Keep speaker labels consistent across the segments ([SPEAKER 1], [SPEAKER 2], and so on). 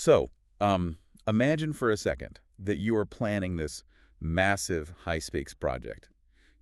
[SPEAKER 1] So, imagine for a second that you are planning this massive high-stakes project.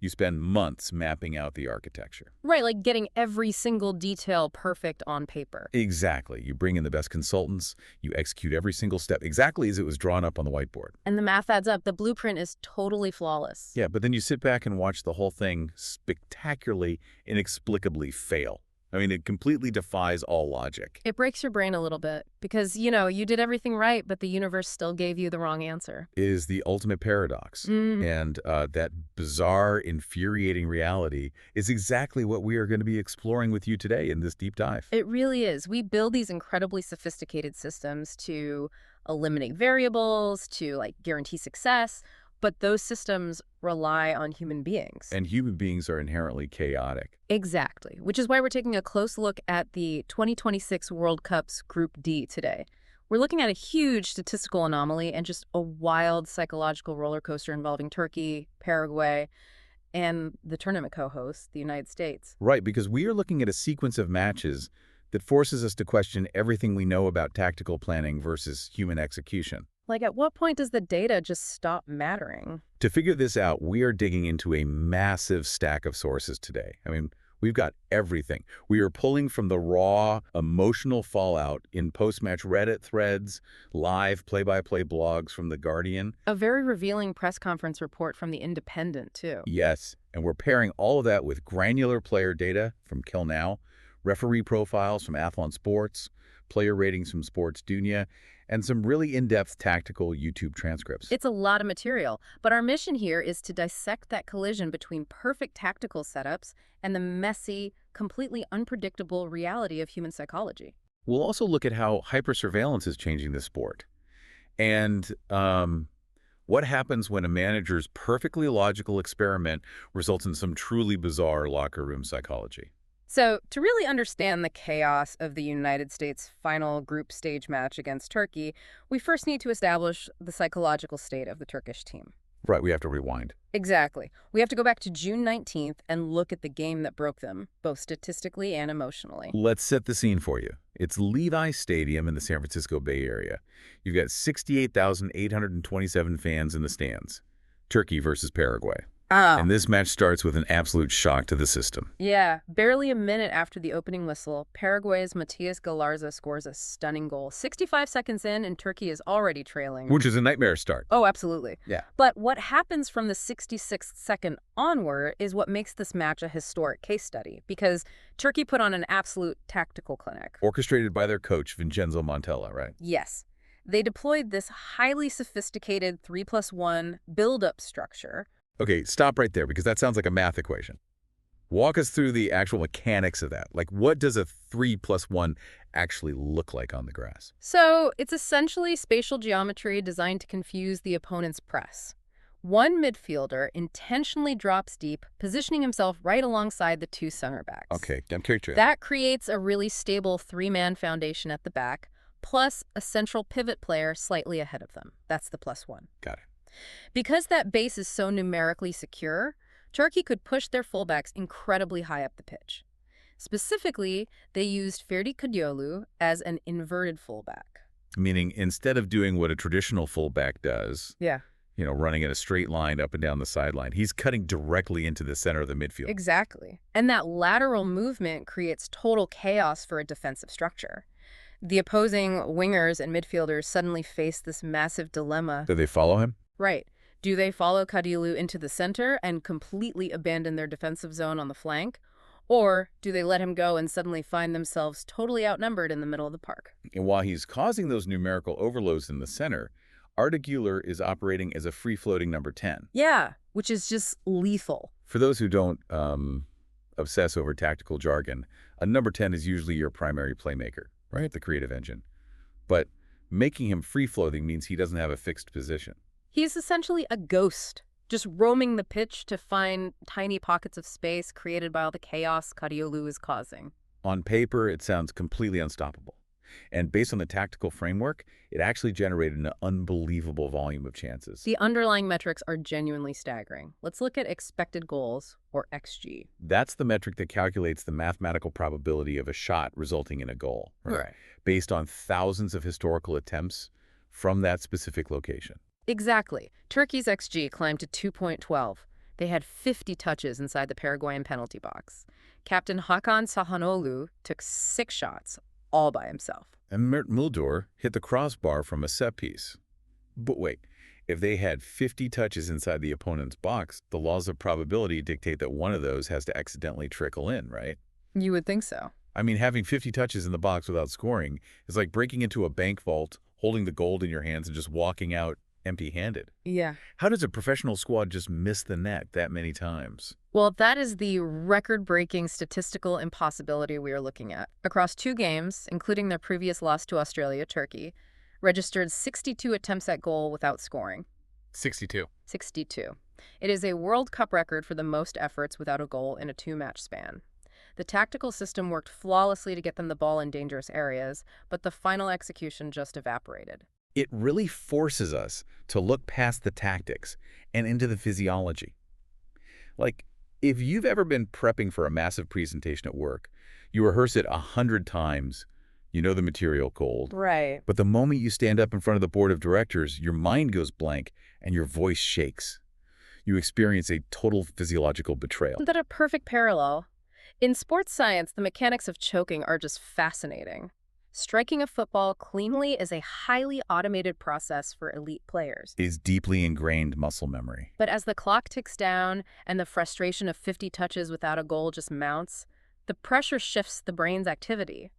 [SPEAKER 1] You spend months mapping out the architecture.
[SPEAKER 2] Right, like getting every single detail perfect on paper.
[SPEAKER 1] Exactly. You bring in the best consultants. You execute every single step exactly as it was drawn up on the whiteboard.
[SPEAKER 2] And the math adds up. The blueprint is totally flawless.
[SPEAKER 1] Yeah, but then you sit back and watch the whole thing spectacularly, inexplicably fail. I mean, it completely defies all logic.
[SPEAKER 2] It breaks your brain a little bit because, you did everything right, but the universe still gave you the wrong answer.
[SPEAKER 1] It is the ultimate paradox. And that bizarre, infuriating reality is exactly what we are going to be exploring with you today in this deep dive.
[SPEAKER 2] It really is. We build these incredibly sophisticated systems to eliminate variables, to guarantee success, but those systems rely on human beings.
[SPEAKER 1] And human beings are inherently chaotic.
[SPEAKER 2] Exactly, which is why we're taking a close look at the 2026 World Cup's Group D today. We're looking at a huge statistical anomaly and just a wild psychological roller coaster involving Turkey, Paraguay, and the tournament co-host, the United States.
[SPEAKER 1] Right, because we are looking at a sequence of matches that forces us to question everything we know about tactical planning versus human execution.
[SPEAKER 2] At what point does the data just stop mattering?
[SPEAKER 1] To figure this out, we are digging into a massive stack of sources today. I mean, we've got everything. We are pulling from the raw, emotional fallout in post-match Reddit threads, live play-by-play blogs from The Guardian.
[SPEAKER 2] A very revealing press conference report from The Independent, too.
[SPEAKER 1] Yes, and we're pairing all of that with granular player data from Kill Now, referee profiles from Athlon Sports, player ratings from Sports Dunia, and some really in-depth tactical YouTube transcripts.
[SPEAKER 2] It's a lot of material, but our mission here is to dissect that collision between perfect tactical setups and the messy, completely unpredictable reality of human psychology.
[SPEAKER 1] We'll also look at how hypersurveillance is changing the sport, and what happens when a manager's perfectly logical experiment results in some truly bizarre locker room psychology.
[SPEAKER 2] So, to really understand the chaos of the United States' final group stage match against Turkey, we first need to establish the psychological state of the Turkish team.
[SPEAKER 1] Right, we have to rewind.
[SPEAKER 2] Exactly. We have to go back to June 19th and look at the game that broke them, both statistically and emotionally.
[SPEAKER 1] Let's set the scene for you. It's Levi Stadium in the San Francisco Bay Area. You've got 68,827 fans in the stands. Turkey versus Paraguay. And this match starts with an absolute shock to the system.
[SPEAKER 2] Yeah, barely a minute after the opening whistle, Paraguay's Matias Galarza scores a stunning goal. 65 seconds in, and Turkey is already trailing.
[SPEAKER 1] Which is a nightmare start.
[SPEAKER 2] Oh, absolutely.
[SPEAKER 1] Yeah.
[SPEAKER 2] But what happens from the 66th second onward is what makes this match a historic case study, because Turkey put on an absolute tactical clinic.
[SPEAKER 1] Orchestrated by their coach, Vincenzo Montella, right?
[SPEAKER 2] Yes. They deployed this highly sophisticated 3+1 build-up structure.
[SPEAKER 1] Okay, stop right there, because that sounds like a math equation. Walk us through the actual mechanics of that. What does a 3+1 actually look like on the grass?
[SPEAKER 2] So it's essentially spatial geometry designed to confuse the opponent's press. One midfielder intentionally drops deep, positioning himself right alongside the two center backs.
[SPEAKER 1] Okay, I'm curious.
[SPEAKER 2] That creates a really stable three-man foundation at the back, plus a central pivot player slightly ahead of them. That's the +1.
[SPEAKER 1] Got it.
[SPEAKER 2] Because that base is so numerically secure, Turkey could push their fullbacks incredibly high up the pitch. Specifically, they used Ferdi Kadıoğlu as an inverted fullback.
[SPEAKER 1] Meaning, instead of doing what a traditional fullback does, running in a straight line up and down the sideline, he's cutting directly into the center of the midfield.
[SPEAKER 2] Exactly. And that lateral movement creates total chaos for a defensive structure. The opposing wingers and midfielders suddenly face this massive dilemma.
[SPEAKER 1] Do they follow him?
[SPEAKER 2] Right. Do they follow Kadıoğlu into the center and completely abandon their defensive zone on the flank? Or do they let him go and suddenly find themselves totally outnumbered in the middle of the park?
[SPEAKER 1] And while he's causing those numerical overloads in the center, Arda Güler is operating as a free-floating number 10.
[SPEAKER 2] Yeah, which is just lethal.
[SPEAKER 1] For those who don't obsess over tactical jargon, a number 10 is usually your primary playmaker, right? The creative engine. But making him free-floating means he doesn't have a fixed position.
[SPEAKER 2] He's essentially a ghost, just roaming the pitch to find tiny pockets of space created by all the chaos Kadıoğlu is causing.
[SPEAKER 1] On paper, it sounds completely unstoppable. And based on the tactical framework, it actually generated an unbelievable volume of chances.
[SPEAKER 2] The underlying metrics are genuinely staggering. Let's look at expected goals, or XG.
[SPEAKER 1] That's the metric that calculates the mathematical probability of a shot resulting in a goal,
[SPEAKER 2] Right.
[SPEAKER 1] based on thousands of historical attempts from that specific location.
[SPEAKER 2] Exactly. Turkey's XG climbed to 2.12. They had 50 touches inside the Paraguayan penalty box. Captain Hakan Çalhanoğlu took 6 shots, all by himself.
[SPEAKER 1] And Mert Muldur hit the crossbar from a set piece. But wait, if they had 50 touches inside the opponent's box, the laws of probability dictate that one of those has to accidentally trickle in, right?
[SPEAKER 2] You would think so.
[SPEAKER 1] I mean, having 50 touches in the box without scoring is like breaking into a bank vault, holding the gold in your hands, and just walking out empty-handed.
[SPEAKER 2] Yeah.
[SPEAKER 1] How does a professional squad just miss the net that many times?
[SPEAKER 2] Well, that is the record-breaking statistical impossibility we are looking at. Across 2 games, including their previous loss to Australia, Turkey registered 62 attempts at goal without scoring.
[SPEAKER 1] 62.
[SPEAKER 2] 62. It is a World Cup record for the most efforts without a goal in a 2-match span. The tactical system worked flawlessly to get them the ball in dangerous areas, but the final execution just evaporated.
[SPEAKER 1] It really forces us to look past the tactics and into the physiology. Like, if you've ever been prepping for a massive presentation at work, you rehearse it 100 times, you know the material cold.
[SPEAKER 2] Right.
[SPEAKER 1] But the moment you stand up in front of the board of directors, your mind goes blank and your voice shakes. You experience a total physiological betrayal.
[SPEAKER 2] Isn't that a perfect parallel? In sports science, the mechanics of choking are just fascinating. Striking a football cleanly is a highly automated process for elite players.
[SPEAKER 1] Is deeply ingrained muscle memory.
[SPEAKER 2] But as the clock ticks down and the frustration of 50 touches without a goal just mounts, the pressure shifts the brain's activity.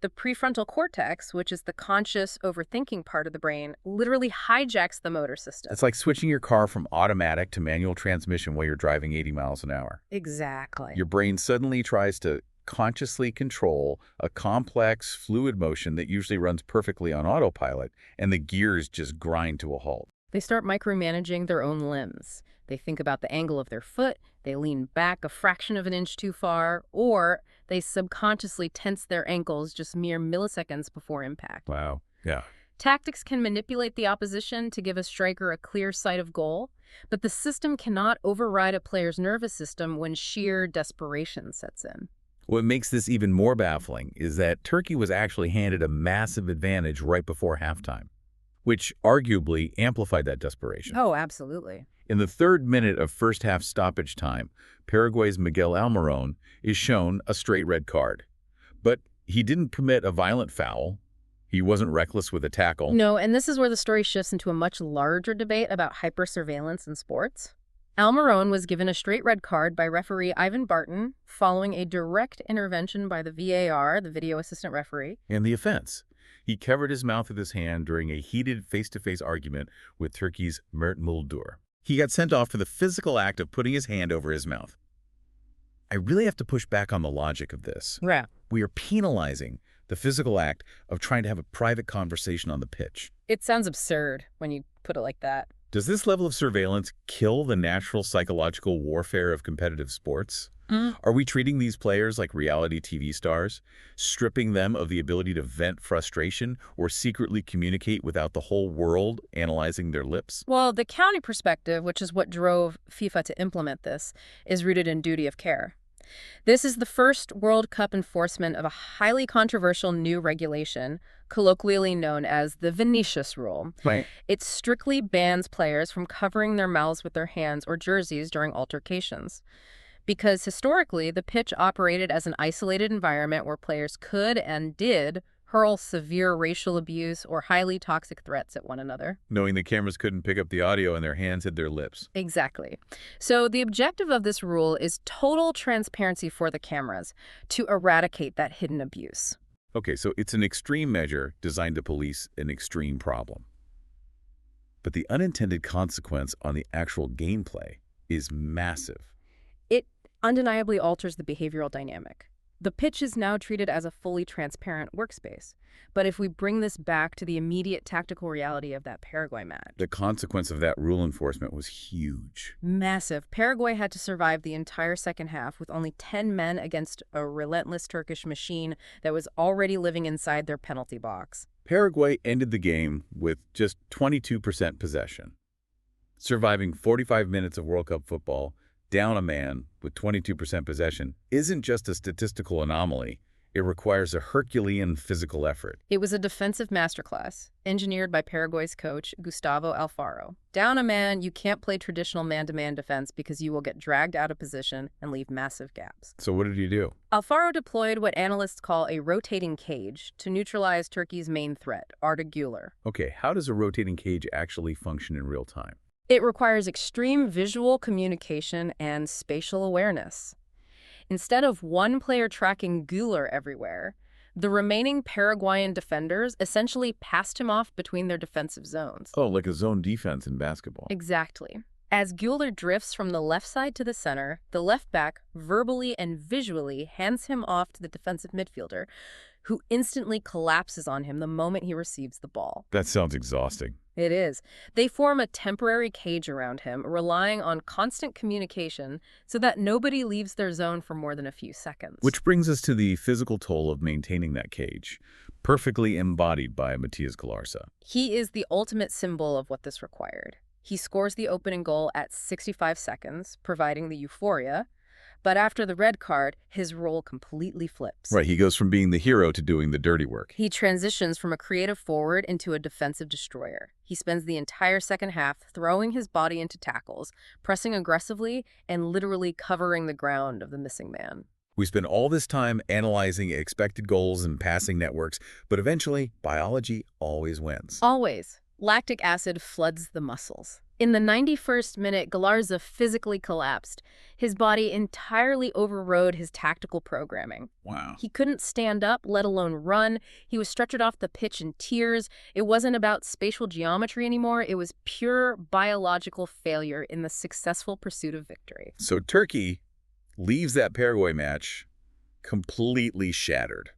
[SPEAKER 2] The prefrontal cortex, which is the conscious, overthinking part of the brain, literally hijacks the motor system.
[SPEAKER 1] It's like switching your car from automatic to manual transmission while you're driving 80 miles an hour.
[SPEAKER 2] Exactly.
[SPEAKER 1] Your brain suddenly tries to consciously control a complex, fluid motion that usually runs perfectly on autopilot, and the gears just grind to a halt.
[SPEAKER 2] They start micromanaging their own limbs. They think about the angle of their foot, they lean back a fraction of an inch too far, or they subconsciously tense their ankles just mere milliseconds before impact.
[SPEAKER 1] Wow. Yeah.
[SPEAKER 2] Tactics can manipulate the opposition to give a striker a clear sight of goal, but the system cannot override a player's nervous system when sheer desperation sets in.
[SPEAKER 1] What makes this even more baffling is that Turkey was actually handed a massive advantage right before halftime, which arguably amplified that desperation.
[SPEAKER 2] Oh, absolutely.
[SPEAKER 1] In the 3rd minute of first-half stoppage time, Paraguay's Miguel Almirón is shown a straight red card. But he didn't commit a violent foul. He wasn't reckless with a tackle.
[SPEAKER 2] No, and this is where the story shifts into a much larger debate about hypersurveillance in sports. Almirón was given a straight red card by referee Ivan Barton following a direct intervention by the VAR, the video assistant referee.
[SPEAKER 1] And the offense. He covered his mouth with his hand during a heated face-to-face argument with Turkey's Mert Muldur. He got sent off for the physical act of putting his hand over his mouth. I really have to push back on the logic of this.
[SPEAKER 2] Yeah.
[SPEAKER 1] We are penalizing the physical act of trying to have a private conversation on the pitch.
[SPEAKER 2] It sounds absurd when you put it like that.
[SPEAKER 1] Does this level of surveillance kill the natural psychological warfare of competitive sports? Are we treating these players like reality TV stars, stripping them of the ability to vent frustration or secretly communicate without the whole world analyzing their lips?
[SPEAKER 2] Well, the county perspective, which is what drove FIFA to implement this, is rooted in duty of care. This is the first World Cup enforcement of a highly controversial new regulation, colloquially known as the Vinicius Rule.
[SPEAKER 1] Right.
[SPEAKER 2] It strictly bans players from covering their mouths with their hands or jerseys during altercations. Because historically, the pitch operated as an isolated environment where players could and did hurl severe racial abuse or highly toxic threats at one another.
[SPEAKER 1] Knowing the cameras couldn't pick up the audio and their hands hid their lips.
[SPEAKER 2] Exactly. So the objective of this rule is total transparency for the cameras to eradicate that hidden abuse.
[SPEAKER 1] Okay, so it's an extreme measure designed to police an extreme problem. But the unintended consequence on the actual gameplay is massive.
[SPEAKER 2] It undeniably alters the behavioral dynamic. The pitch is now treated as a fully transparent workspace. But if we bring this back to the immediate tactical reality of that Paraguay match,
[SPEAKER 1] The consequence of that rule enforcement was huge.
[SPEAKER 2] massive. Paraguay had to survive the entire second half with only 10 men against a relentless Turkish machine that was already living inside their penalty box.
[SPEAKER 1] Paraguay ended the game with just 22% possession. Surviving 45 minutes of World Cup football, down a man with 22% possession, isn't just a statistical anomaly. It requires a Herculean physical effort.
[SPEAKER 2] It was a defensive masterclass, engineered by Paraguay's coach, Gustavo Alfaro. Down a man, you can't play traditional man-to-man defense because you will get dragged out of position and leave massive gaps.
[SPEAKER 1] So what did he do?
[SPEAKER 2] Alfaro deployed what analysts call a rotating cage to neutralize Turkey's main threat, Arda Güler.
[SPEAKER 1] Okay, how does a rotating cage actually function in real time?
[SPEAKER 2] It requires extreme visual communication and spatial awareness. Instead of one player tracking Güler everywhere, the remaining Paraguayan defenders essentially passed him off between their defensive zones.
[SPEAKER 1] Oh, like a zone defense in basketball.
[SPEAKER 2] Exactly. As Güler drifts from the left side to the center, the left back verbally and visually hands him off to the defensive midfielder, who instantly collapses on him the moment he receives the ball.
[SPEAKER 1] That sounds exhausting.
[SPEAKER 2] It is. They form a temporary cage around him, relying on constant communication so that nobody leaves their zone for more than a few seconds.
[SPEAKER 1] Which brings us to the physical toll of maintaining that cage, perfectly embodied by Matías Galarza.
[SPEAKER 2] He is the ultimate symbol of what this required. He scores the opening goal at 65 seconds, providing the euphoria. But after the red card, his role completely flips.
[SPEAKER 1] Right, he goes from being the hero to doing the dirty work.
[SPEAKER 2] He transitions from a creative forward into a defensive destroyer. He spends the entire second half throwing his body into tackles, pressing aggressively, and literally covering the ground of the missing man.
[SPEAKER 1] We spend all this time analyzing expected goals and passing networks, but eventually, biology always wins.
[SPEAKER 2] Always. Lactic acid floods the muscles. In the 91st minute, Galarza physically collapsed. His body entirely overrode his tactical programming.
[SPEAKER 1] Wow.
[SPEAKER 2] He couldn't stand up, let alone run. He was stretchered off the pitch in tears. It wasn't about spatial geometry anymore. It was pure biological failure in the successful pursuit of victory.
[SPEAKER 1] So Turkey leaves that Paraguay match completely shattered.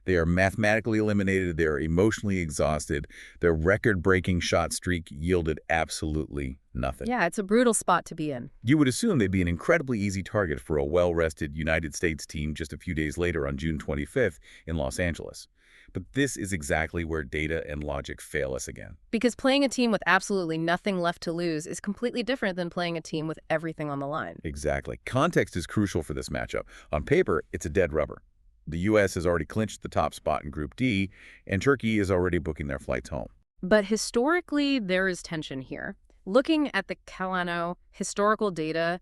[SPEAKER 1] They are mathematically eliminated. They are emotionally exhausted. Their record-breaking shot streak yielded absolutely nothing.
[SPEAKER 2] Yeah, it's a brutal spot to be in.
[SPEAKER 1] You would assume they'd be an incredibly easy target for a well-rested United States team just a few days later on June 25th in Los Angeles. But this is exactly where data and logic fail us again.
[SPEAKER 2] Because playing a team with absolutely nothing left to lose is completely different than playing a team with everything on the line.
[SPEAKER 1] Exactly. Context is crucial for this matchup. On paper, it's a dead rubber. The U.S. has already clinched the top spot in Group D, and Turkey is already booking their flights home.
[SPEAKER 2] But historically, there is tension here. Looking at the Calano historical data,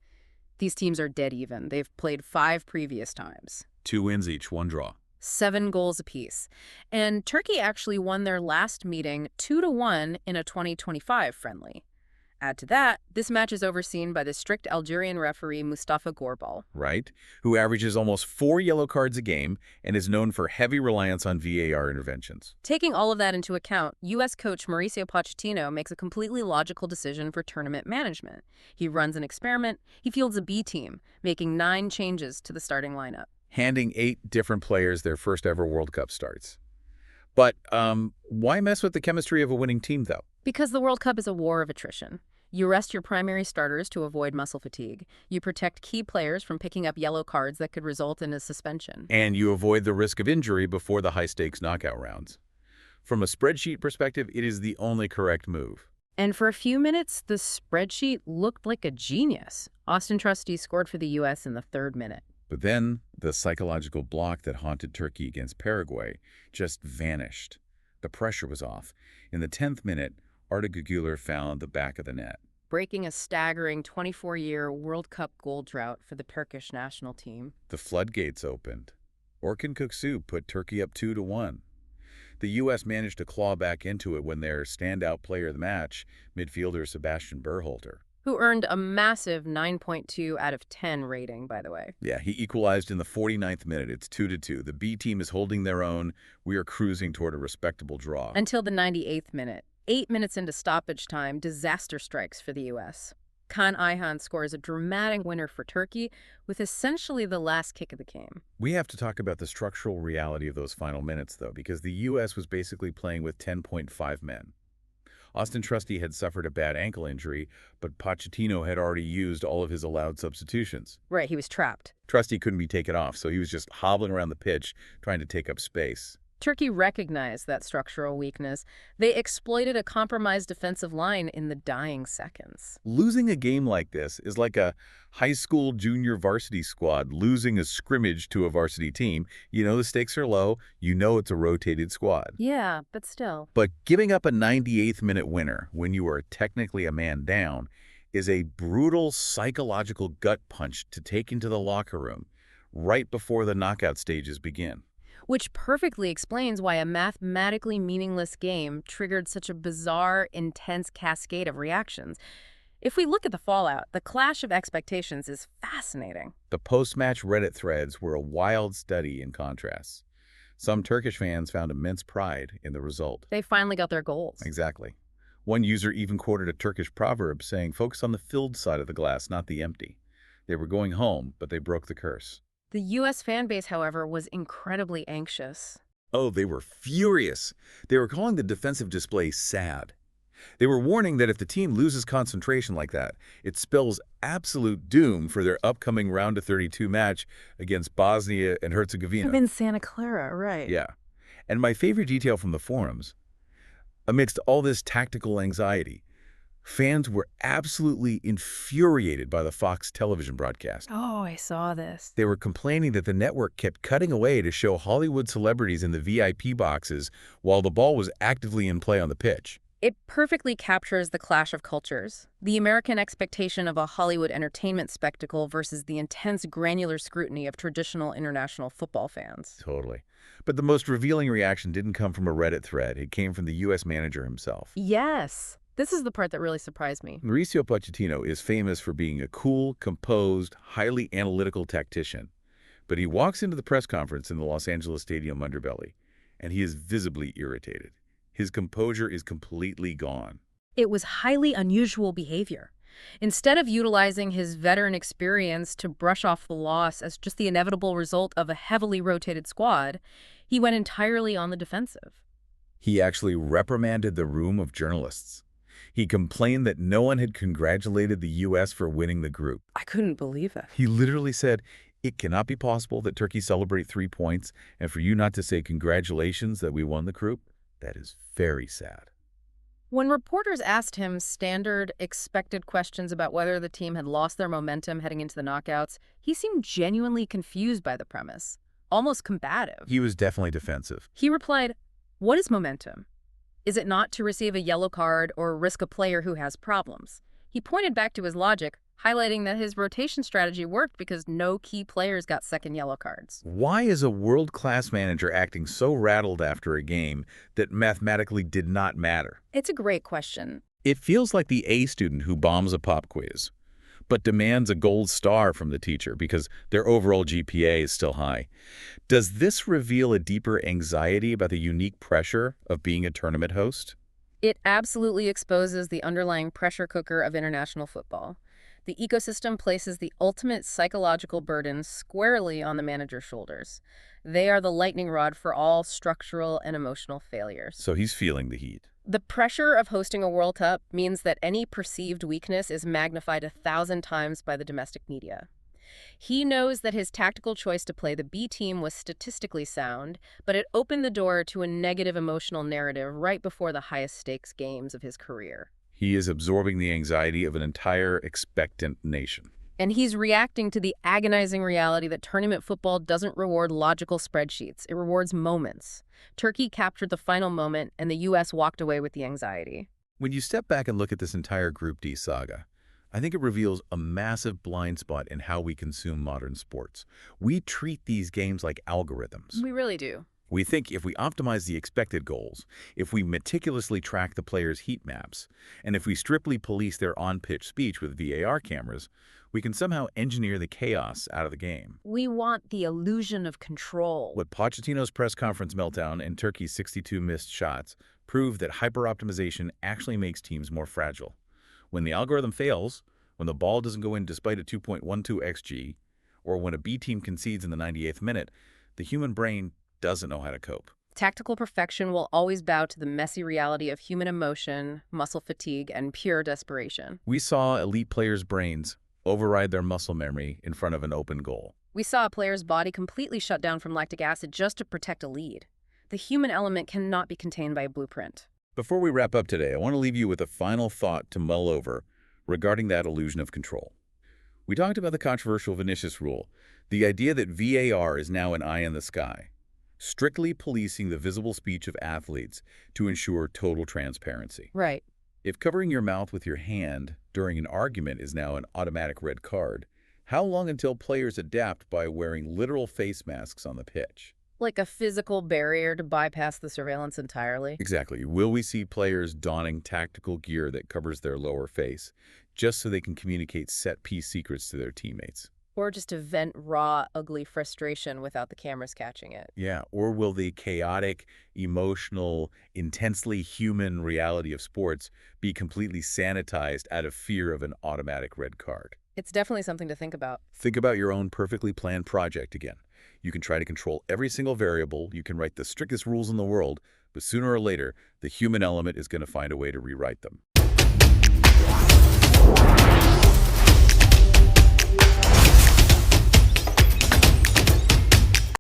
[SPEAKER 2] these teams are dead even. They've played 5 previous times.
[SPEAKER 1] 2 wins each, 1 draw.
[SPEAKER 2] 7 goals apiece. And Turkey actually won their last meeting 2-1 in a 2025 friendly. Add to that, this match is overseen by the strict Algerian referee Mustafa Gorbal.
[SPEAKER 1] Right, who averages almost 4 yellow cards a game and is known for heavy reliance on VAR interventions.
[SPEAKER 2] Taking all of that into account, U.S. coach Mauricio Pochettino makes a completely logical decision for tournament management. He runs an experiment. He fields a B team, making 9 changes to the starting lineup.
[SPEAKER 1] Handing 8 different players their first ever World Cup starts. But why mess with the chemistry of a winning team, though?
[SPEAKER 2] Because the World Cup is a war of attrition. You rest your primary starters to avoid muscle fatigue. You protect key players from picking up yellow cards that could result in a suspension.
[SPEAKER 1] And you avoid the risk of injury before the high-stakes knockout rounds. From a spreadsheet perspective, it is the only correct move.
[SPEAKER 2] And for a few minutes, the spreadsheet looked like a genius. Austin Trusty scored for the U.S. in the 3rd minute.
[SPEAKER 1] But then, the psychological block that haunted Turkey against Paraguay just vanished. The pressure was off. In the 10th minute, Arda Güler found the back of the net,
[SPEAKER 2] breaking a staggering 24-year World Cup goal drought for the Turkish national team.
[SPEAKER 1] The floodgates opened. Orkun Kökçü put Turkey up 2-1. The U.S. managed to claw back into it when their standout player of the match, midfielder Sebastian Berhalter,
[SPEAKER 2] who earned a massive 9.2 out of 10 rating, by the way.
[SPEAKER 1] Yeah, he equalized in the 49th minute. It's 2-2. The B team is holding their own. We are cruising toward a respectable draw.
[SPEAKER 2] Until the 98th minute. 8 minutes into stoppage time, disaster strikes for the U.S. Kaan Ayhan scores a dramatic winner for Turkey with essentially the last kick of the game.
[SPEAKER 1] We have to talk about the structural reality of those final minutes, though, because the U.S. was basically playing with 10.5 men. Austin Trusty had suffered a bad ankle injury, but Pochettino had already used all of his allowed substitutions.
[SPEAKER 2] Right, he was trapped.
[SPEAKER 1] Trusty couldn't be taken off, so he was just hobbling around the pitch, trying to take up space.
[SPEAKER 2] Turkey recognized that structural weakness. They exploited a compromised defensive line in the dying seconds.
[SPEAKER 1] Losing a game like this is like a high school junior varsity squad losing a scrimmage to a varsity team. You know the stakes are low. You know it's a rotated squad.
[SPEAKER 2] Yeah, but still.
[SPEAKER 1] But giving up a 98th minute winner when you are technically a man down is a brutal psychological gut punch to take into the locker room right before the knockout stages begin.
[SPEAKER 2] Which perfectly explains why a mathematically meaningless game triggered such a bizarre, intense cascade of reactions. If we look at the fallout, the clash of expectations is fascinating.
[SPEAKER 1] The post-match Reddit threads were a wild study in contrasts. Some Turkish fans found immense pride in the result.
[SPEAKER 2] They finally got their goals.
[SPEAKER 1] Exactly. One user even quoted a Turkish proverb saying, "Focus on the filled side of the glass, not the empty." They were going home, but they broke the curse.
[SPEAKER 2] The U.S. fan base, however, was incredibly anxious.
[SPEAKER 1] Oh, they were furious. They were calling the defensive display sad. They were warning that if the team loses concentration like that, it spells absolute doom for their upcoming round of 32 match against Bosnia and Herzegovina.
[SPEAKER 2] In Santa Clara, right.
[SPEAKER 1] Yeah. And my favorite detail from the forums, amidst all this tactical anxiety, fans were absolutely infuriated by the Fox television broadcast.
[SPEAKER 2] Oh, I saw this.
[SPEAKER 1] They were complaining that the network kept cutting away to show Hollywood celebrities in the VIP boxes while the ball was actively in play on the pitch.
[SPEAKER 2] It perfectly captures the clash of cultures. The American expectation of a Hollywood entertainment spectacle versus the intense granular scrutiny of traditional international football fans.
[SPEAKER 1] Totally. But the most revealing reaction didn't come from a Reddit thread. It came from the U.S. manager himself.
[SPEAKER 2] Yes. This is the part that really surprised me.
[SPEAKER 1] Mauricio Pochettino is famous for being a cool, composed, highly analytical tactician. But he walks into the press conference in the Los Angeles Stadium underbelly, and he is visibly irritated. His composure is completely gone.
[SPEAKER 2] It was highly unusual behavior. Instead of utilizing his veteran experience to brush off the loss as just the inevitable result of a heavily rotated squad, he went entirely on the defensive.
[SPEAKER 1] He actually reprimanded the room of journalists. He complained that no one had congratulated the U.S. for winning the group.
[SPEAKER 2] I couldn't believe it.
[SPEAKER 1] He literally said, "It cannot be possible that Turkey celebrate 3 points, and for you not to say congratulations that we won the group, that is very sad."
[SPEAKER 2] When reporters asked him standard, expected questions about whether the team had lost their momentum heading into the knockouts, he seemed genuinely confused by the premise, almost combative.
[SPEAKER 1] He was definitely defensive.
[SPEAKER 2] He replied, "What is momentum? Is it not to receive a yellow card or risk a player who has problems?" He pointed back to his logic, highlighting that his rotation strategy worked because no key players got second yellow cards.
[SPEAKER 1] Why is a world-class manager acting so rattled after a game that mathematically did not matter?
[SPEAKER 2] It's a great question.
[SPEAKER 1] It feels like the A student who bombs a pop quiz, but demands a gold star from the teacher because their overall GPA is still high. Does this reveal a deeper anxiety about the unique pressure of being a tournament host?
[SPEAKER 2] It absolutely exposes the underlying pressure cooker of international football. The ecosystem places the ultimate psychological burden squarely on the manager's shoulders. They are the lightning rod for all structural and emotional failures.
[SPEAKER 1] So he's feeling the heat.
[SPEAKER 2] The pressure of hosting a World Cup means that any perceived weakness is magnified 1,000 times by the domestic media. He knows that his tactical choice to play the B team was statistically sound, but it opened the door to a negative emotional narrative right before the highest stakes games of his career.
[SPEAKER 1] He is absorbing the anxiety of an entire expectant nation.
[SPEAKER 2] And he's reacting to the agonizing reality that tournament football doesn't reward logical spreadsheets. It rewards moments. Turkey captured the final moment, and the U.S. walked away with the anxiety.
[SPEAKER 1] When you step back and look at this entire Group D saga, I think it reveals a massive blind spot in how we consume modern sports. We treat these games like algorithms.
[SPEAKER 2] We really do.
[SPEAKER 1] We think if we optimize the expected goals, if we meticulously track the players' heat maps, and if we strictly police their on-pitch speech with VAR cameras, we can somehow engineer the chaos out of the game.
[SPEAKER 2] We want the illusion of control.
[SPEAKER 1] What Pochettino's press conference meltdown and Turkey's 62 missed shots prove that hyper-optimization actually makes teams more fragile. When the algorithm fails, when the ball doesn't go in despite a 2.12 xG, or when a B team concedes in the 98th minute, the human brain doesn't know how to cope.
[SPEAKER 2] Tactical perfection will always bow to the messy reality of human emotion, muscle fatigue, and pure desperation.
[SPEAKER 1] We saw elite players' brains override their muscle memory in front of an open goal.
[SPEAKER 2] We saw a player's body completely shut down from lactic acid just to protect a lead. The human element cannot be contained by a blueprint.
[SPEAKER 1] Before we wrap up today, I want to leave you with a final thought to mull over regarding that illusion of control. We talked about the controversial Vinicius rule, the idea that VAR is now an eye in the sky, strictly policing the visible speech of athletes to ensure total transparency.
[SPEAKER 2] Right.
[SPEAKER 1] If covering your mouth with your hand during an argument is now an automatic red card, how long until players adapt by wearing literal face masks on the pitch?
[SPEAKER 2] Like a physical barrier to bypass the surveillance entirely.
[SPEAKER 1] Exactly. Will we see players donning tactical gear that covers their lower face just so they can communicate set-piece secrets to their teammates?
[SPEAKER 2] Or just to vent raw, ugly frustration without the cameras catching it.
[SPEAKER 1] Yeah, or will the chaotic, emotional, intensely human reality of sports be completely sanitized out of fear of an automatic red card?
[SPEAKER 2] It's definitely something to think about.
[SPEAKER 1] Think about your own perfectly planned project again. You can try to control every single variable, you can write the strictest rules in the world, but sooner or later, the human element is going to find a way to rewrite them.